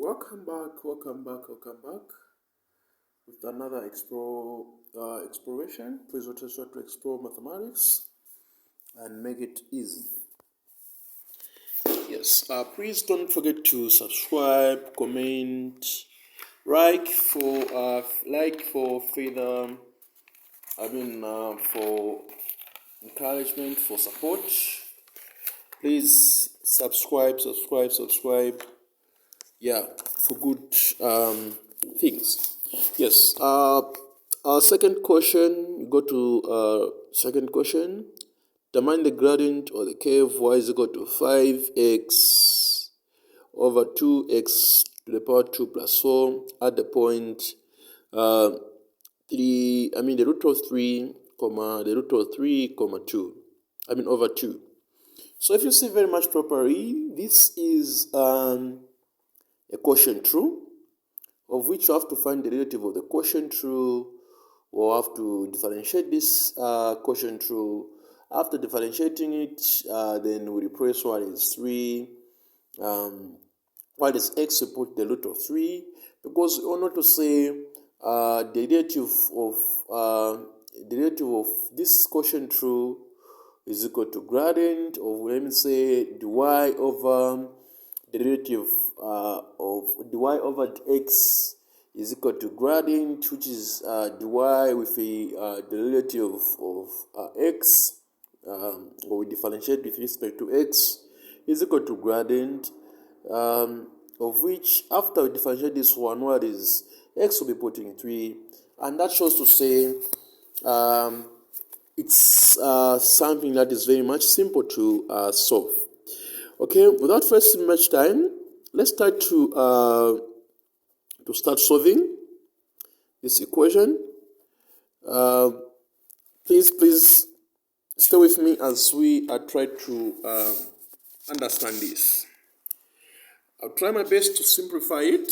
Welcome back with another exploration. Please let us try to explore mathematics and make it easy. Yes, please don't forget to subscribe, comment, like for further, for encouragement, for support. Please subscribe. Yeah, for good things. Yes. Our second question. We go to second question. Determine the gradient or the curve y is equal to 5x over 2x to the power 2 plus 4 at the point the root of 3 comma the root of 3 comma 2 over 2. So if you see very much properly, this is a quotient rule, of which you have to find the derivative of the quotient rule, or have to differentiate this quotient rule. After differentiating it, then we replace what is 3. What is x? We put the root of 3, because we want to say the derivative of this quotient rule is equal to gradient of, let me say, dy over derivative of dy over x is equal to gradient, which is dy with the derivative of x, or we differentiate with respect to x, is equal to gradient, of which after we differentiate this one, what is x will be put in 3, and that shows to say it's something that is very much simple to solve. Okay, without wasting much time, let's start to start solving this equation. Please stay with me as we try to understand this. I'll try my best to simplify it.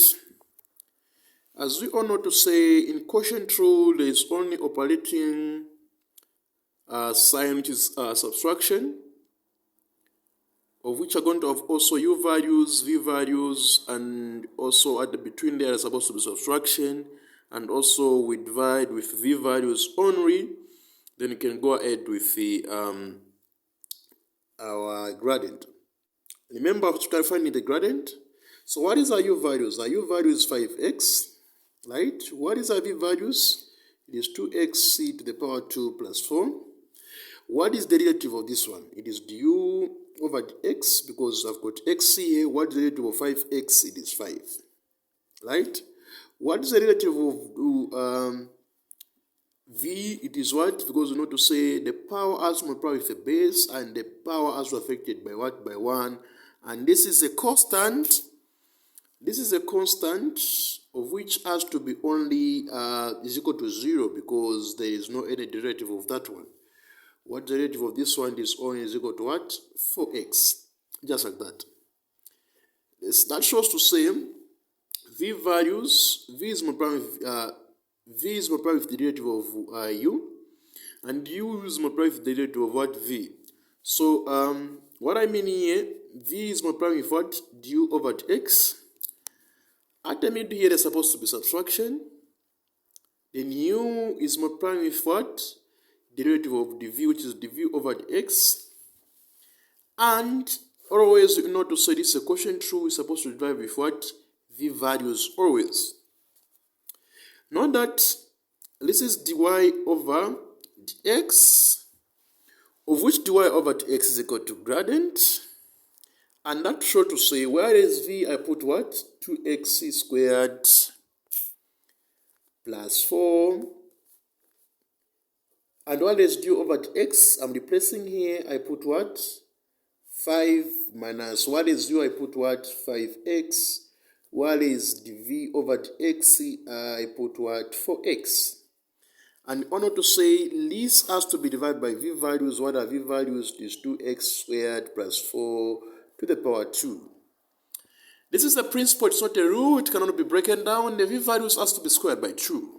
As we all know to say, in quotient rule, there is only operating sign, which is subtraction, of which are going to have also u values, v values, and also at the between there is supposed to be subtraction, and also we divide with v values only. Then you can go ahead with the our gradient. Remember to clarify the gradient. So what is our u values? Our u value is 5x, right? What is our v values? It is 2x to the power 2 plus 4. What is the derivative of this one? It is du over x, because I've got x here. What is the derivative of 5x? It is 5, right? What is the derivative of v? It is what? Because we know to say the power has multiplied with the base, and the power has affected by what? By 1. And this is a constant. This is a constant of which has to be only is equal to 0, because there is no any derivative of that one. What the derivative of this one is only is equal to what? 4x. Just like that. That shows to say v values, v is multiplied with the derivative of u, and u is multiplied with the derivative of what? V. So what I mean here, v is multiplied with what? Du over x. At the middle here, there's supposed to be subtraction. Then u is multiplied with what? Derivative of dv, which is dv over x. And always, you know, to say this is a quotient rule, we're supposed to divide with what? V values always. Note that this is dy over dx, of which dy over dx is equal to gradient. And that shows to say, where is v? I put what? 2x squared plus 4. And what is du over x? I'm replacing here. I put what? 5 minus what is du? I put what? 5x. What is dv over dx? I put what? 4x. And in order to say this has to be divided by v values. What are v values? It is 2x squared plus 4 to the power 2. This is the principle. It's not a rule. It cannot be broken down. The v values has to be squared by 2.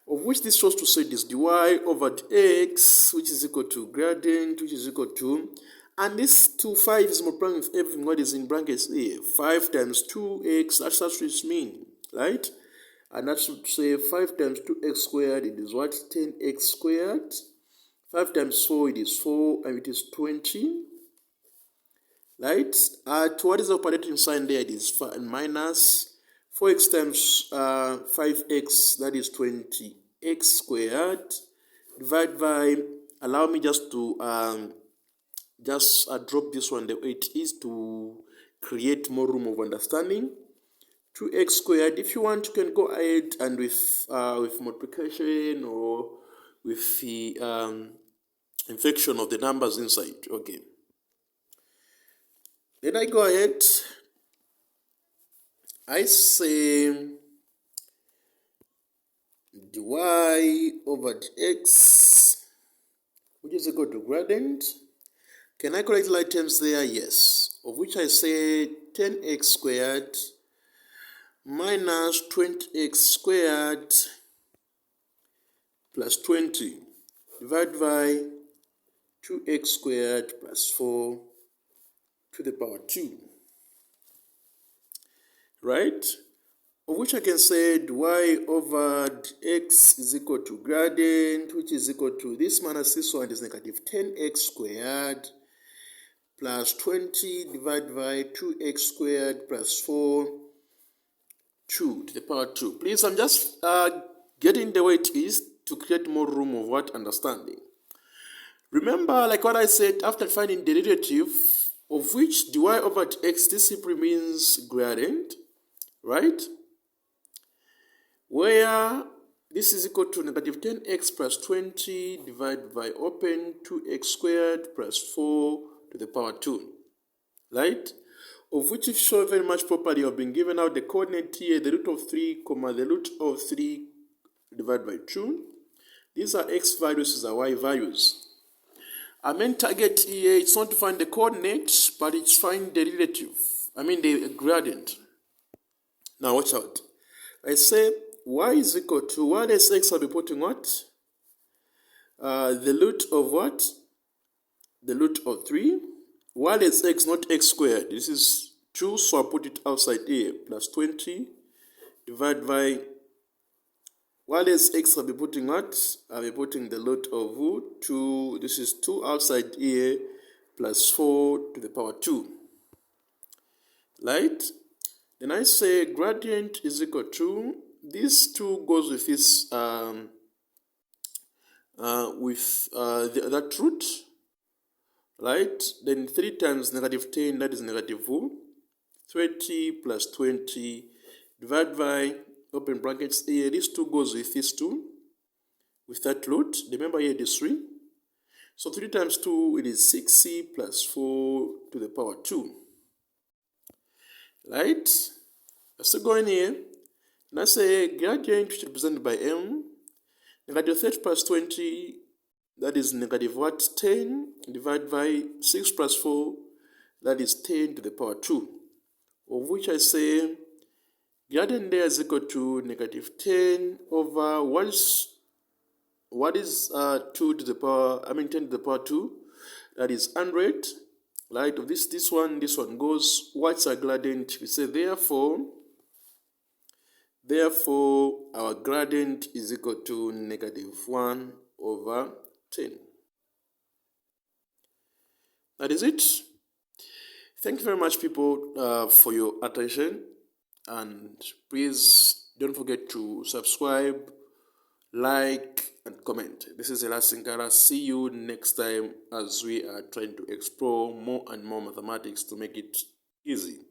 Of which this shows to say this dy over dx, which is equal to gradient, which is equal to, And this 2, 5 is multiplying with everything what is in brackets here. 5 times 2x, that's what it means, right? And that should say 5 times 2x squared, it is what? 10x squared. 5 times 4, it is 4, and it is 20. Right? What is the operating sign there? It is minus 4x times 5x, that is 20x squared. Divide by, allow me just to drop this one the way it is to create more room of understanding. 2x squared. If you want, you can go ahead and with multiplication or with the infection of the numbers inside. Okay. Then I go ahead. I say dy over dx, which is equal to gradient. Can I correct like terms there? Yes. Of which I say 10x squared minus 20x squared plus 20 divided by 2x squared plus 4 to the power 2. Right? Of which I can say dy over dx is equal to gradient, which is equal to this minus this one is negative 10x squared plus 20 divided by 2x squared plus 4 2 to the power 2. Please, I'm just getting the way it is to create more room of what understanding. Remember, like what I said, after finding derivative, of which dy over dx, this simply means gradient, right? Where this is equal to negative 10x plus 20 divided by open 2x squared plus 4 to the power 2, right? Of which, if shown very much properly, I've been given out the coordinate here, the root of 3, comma, the root of 3 divided by 2. These are x values, these are y values. Our main target here, it's not to find the coordinate, but it's find the relative. The gradient. Now watch out. I say y is equal to, what is x, I'll be putting what? The root of what? The root of 3. What is x, not x squared? This is 2, so I'll put it outside here. Plus 20 divided by, what is x, I'll be putting what? I'll be putting the root of 2. This is 2 outside here, plus 4 to the power 2. Right? Then I say gradient is equal to, this 2 goes with this, that root, right? Then 3 times negative 10, that is negative 20 plus 20, divided by, open brackets here, this 2 goes with this 2, with that root. Remember here it is 3. So 3 times 2, it is 6c plus 4 to the power 2. Right? I still go in here. And I say gradient, which is represented by m. Negative 30 plus 20, that is negative what? 10 divided by 6 plus 4, that is 10 to the power 2. Of which I say gradient there is equal to negative 10 over what is 2 to the power, 10 to the power 2, that is 100. Right, of this one goes, what's our gradient? We say therefore our gradient is equal to negative 1 over 10. That is it. Thank you very much, people, for your attention, and please don't forget to subscribe, like, and comment. This is Elias Sinkala. See you next time as we are trying to explore more and more mathematics to make it easy.